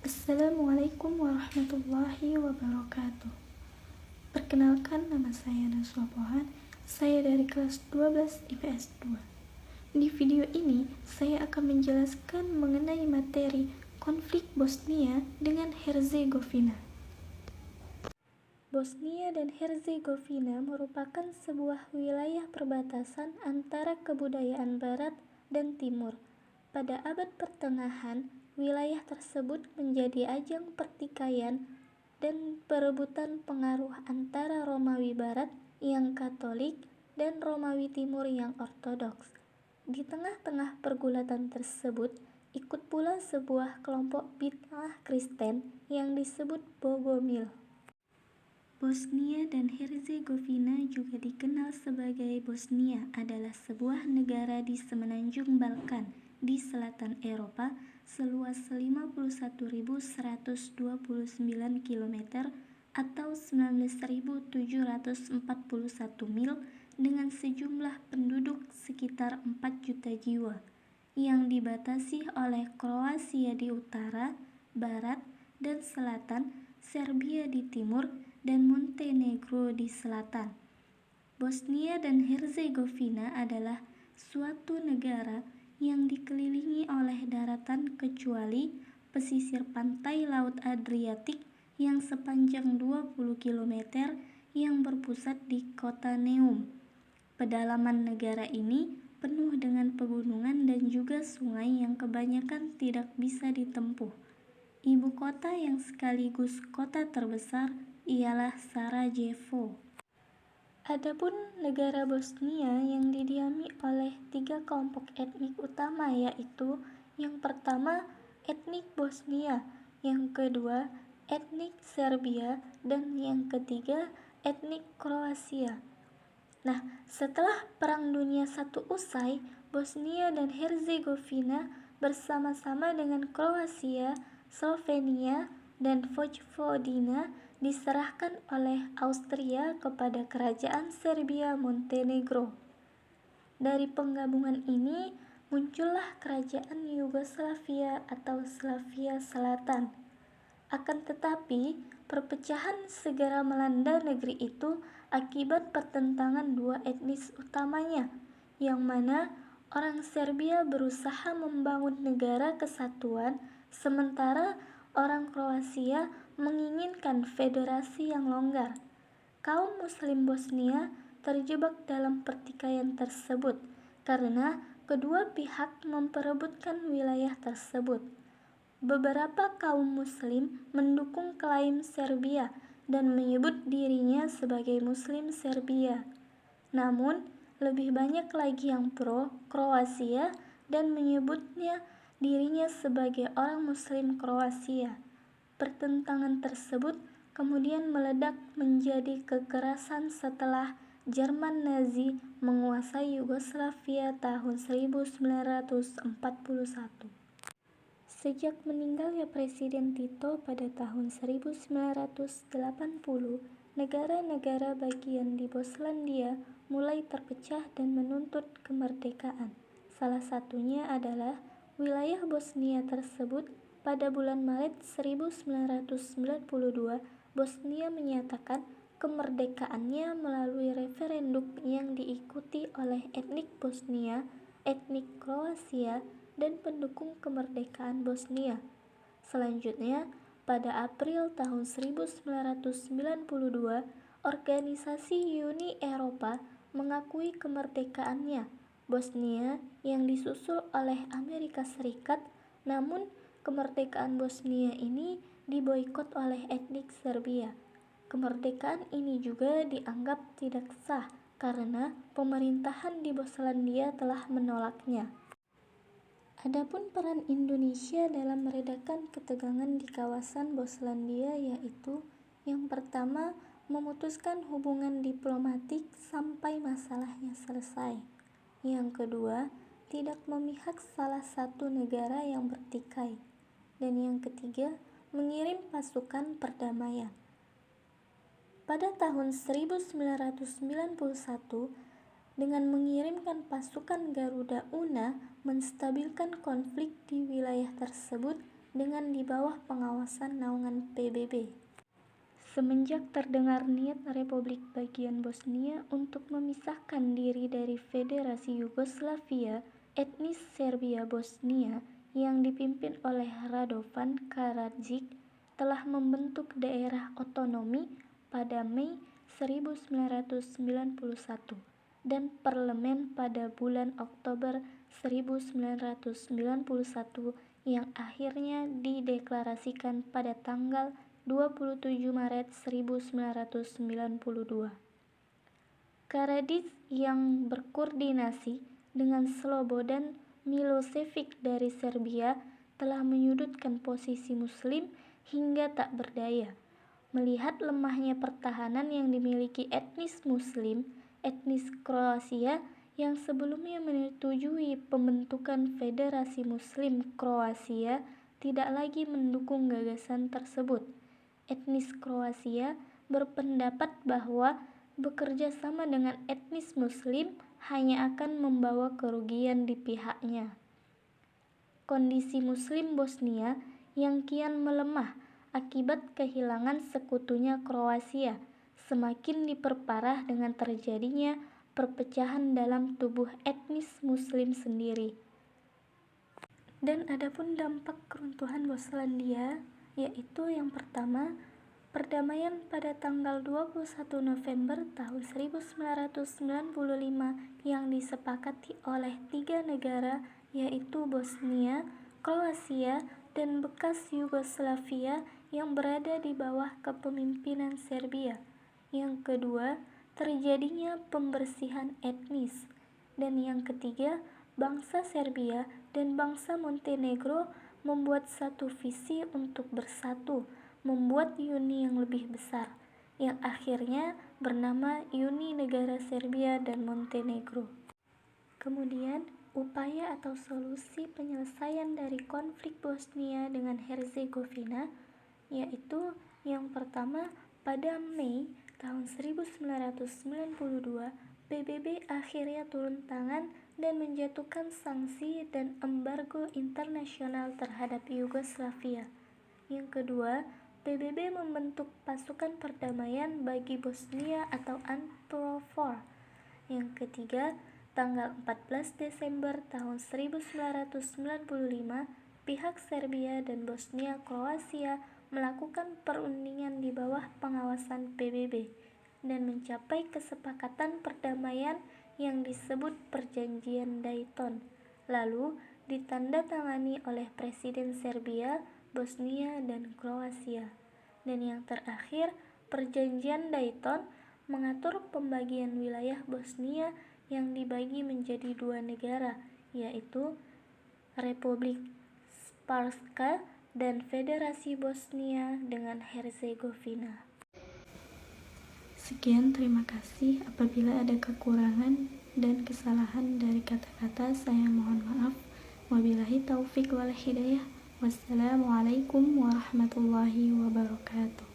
Assalamualaikum warahmatullahi wabarakatuh. Perkenalkan, nama saya Naswa Pohan. Saya dari kelas 12 IPS 2. Di video ini, saya akan menjelaskan mengenai materi konflik Bosnia dengan Herzegovina. Bosnia dan Herzegovina merupakan sebuah wilayah perbatasan antara kebudayaan Barat dan Timur. Pada abad pertengahan, wilayah tersebut menjadi ajang pertikaian dan perebutan pengaruh antara Romawi Barat yang Katolik dan Romawi Timur yang Ortodoks. Di tengah-tengah pergulatan tersebut, ikut pula sebuah kelompok bid'ah Kristen yang disebut Bogomil. Bosnia dan Herzegovina, juga dikenal sebagai Bosnia, adalah sebuah negara di semenanjung Balkan di selatan Eropa seluas 51.129 km atau 19.741 mil dengan sejumlah penduduk sekitar 4 juta jiwa, yang dibatasi oleh Kroasia di utara, barat, dan selatan, Serbia di timur, dan Montenegro di selatan. Bosnia dan Herzegovina adalah suatu negara yang dikelilingi oleh daratan kecuali pesisir pantai Laut Adriatik yang sepanjang 20 km yang berpusat di kota Neum. Pedalaman negara ini penuh dengan pegunungan dan juga sungai yang kebanyakan tidak bisa ditempuh. Ibu kota yang sekaligus kota terbesar ialah Sarajevo. Adapun negara Bosnia yang didiami oleh 3 kelompok etnik utama, yaitu yang pertama etnik Bosnia, yang kedua etnik Serbia, dan yang ketiga etnik Kroasia. Nah, setelah Perang Dunia I usai, Bosnia dan Herzegovina bersama-sama dengan Kroasia, Slovenia, dan Vojvodina diserahkan oleh Austria kepada Kerajaan Serbia Montenegro. Dari penggabungan ini muncullah Kerajaan Yugoslavia atau Slavia Selatan. Akan tetapi, perpecahan segera melanda negeri itu akibat pertentangan dua etnis utamanya, yang mana orang Serbia berusaha membangun negara kesatuan, sementara orang Kroasia menginginkan federasi yang longgar. Kaum Muslim Bosnia terjebak dalam pertikaian tersebut karena kedua pihak memperebutkan wilayah tersebut. Beberapa kaum Muslim mendukung klaim Serbia dan menyebut dirinya sebagai Muslim Serbia. Namun, lebih banyak lagi yang pro Kroasia dan menyebutnya dirinya sebagai orang Muslim Kroasia. Pertentangan tersebut kemudian meledak menjadi kekerasan setelah Jerman Nazi menguasai Yugoslavia tahun 1941. Sejak meninggalnya Presiden Tito pada tahun 1980, negara-negara bagian di Boslandia mulai terpecah dan menuntut kemerdekaan. Salah satunya adalah wilayah Bosnia tersebut. Pada bulan Maret 1992, Bosnia menyatakan kemerdekaannya melalui referendum yang diikuti oleh etnik Bosnia, etnik Kroasia, dan pendukung kemerdekaan Bosnia. Selanjutnya, pada April tahun 1992, organisasi Uni Eropa mengakui kemerdekaannya Bosnia yang disusul oleh Amerika Serikat. Namun, kemerdekaan Bosnia ini diboikot oleh etnik Serbia. Kemerdekaan ini juga dianggap tidak sah karena pemerintahan di Boslandia telah menolaknya. Adapun peran Indonesia dalam meredakan ketegangan di kawasan Boslandia yaitu yang pertama, memutuskan hubungan diplomatik sampai masalahnya selesai. Yang kedua, tidak memihak salah satu negara yang bertikai. Dan yang ketiga, mengirim pasukan perdamaian. Pada tahun 1991, dengan mengirimkan pasukan Garuda Una menstabilkan konflik di wilayah tersebut dengan di bawah pengawasan naungan PBB. Semenjak terdengar niat Republik Bagian Bosnia untuk memisahkan diri dari Federasi Yugoslavia, etnis Serbia Bosnia yang dipimpin oleh Radovan Karadzic telah membentuk daerah otonomi pada Mei 1991 dan parlemen pada bulan Oktober 1991 yang akhirnya dideklarasikan pada tanggal 27 Maret 1992. Karadzic yang berkoordinasi dengan Slobodan Milosevic dari Serbia telah menyudutkan posisi Muslim hingga tak berdaya. Melihat lemahnya pertahanan yang dimiliki etnis Muslim, etnis Kroasia yang sebelumnya menyetujui pembentukan Federasi Muslim Kroasia tidak lagi mendukung gagasan tersebut. Etnis Kroasia berpendapat bahwa bekerja sama dengan etnis Muslim hanya akan membawa kerugian di pihaknya. Kondisi Muslim Bosnia yang kian melemah akibat kehilangan sekutunya Kroasia semakin diperparah dengan terjadinya perpecahan dalam tubuh etnis Muslim sendiri. Dan adapun dampak keruntuhan Boslandia, yaitu yang pertama, perdamaian pada tanggal 21 November tahun 1995 yang disepakati oleh 3 negara yaitu Bosnia, Kroasia, dan bekas Yugoslavia yang berada di bawah kepemimpinan Serbia. Yang kedua, terjadinya pembersihan etnis. Dan yang ketiga, bangsa Serbia dan bangsa Montenegro membuat satu visi untuk bersatu, membuat Uni yang lebih besar, yang akhirnya bernama Uni Negara Serbia dan Montenegro. Kemudian, upaya atau solusi penyelesaian dari konflik Bosnia dengan Herzegovina, yaitu yang pertama, pada Mei tahun 1992, PBB akhirnya turun tangan dan menjatuhkan sanksi dan embargo internasional terhadap Yugoslavia. Yang kedua, PBB membentuk pasukan perdamaian bagi Bosnia atau UNPROFOR. Yang ketiga, tanggal 14 Desember tahun 1995, pihak Serbia dan Bosnia Kroasia melakukan perundingan di bawah pengawasan PBB dan mencapai kesepakatan perdamaian yang disebut Perjanjian Dayton, lalu ditandatangani oleh Presiden Serbia, Bosnia, dan Kroasia. Dan yang terakhir, Perjanjian Dayton mengatur pembagian wilayah Bosnia yang dibagi menjadi 2 negara, yaitu Republik Srpska dan Federasi Bosnia dengan Herzegovina. Sekian, terima kasih. Apabila ada kekurangan dan kesalahan dari kata-kata, saya mohon maaf. Wabillahi taufik wal hidayah. Wassalamualaikum warahmatullahi wabarakatuh.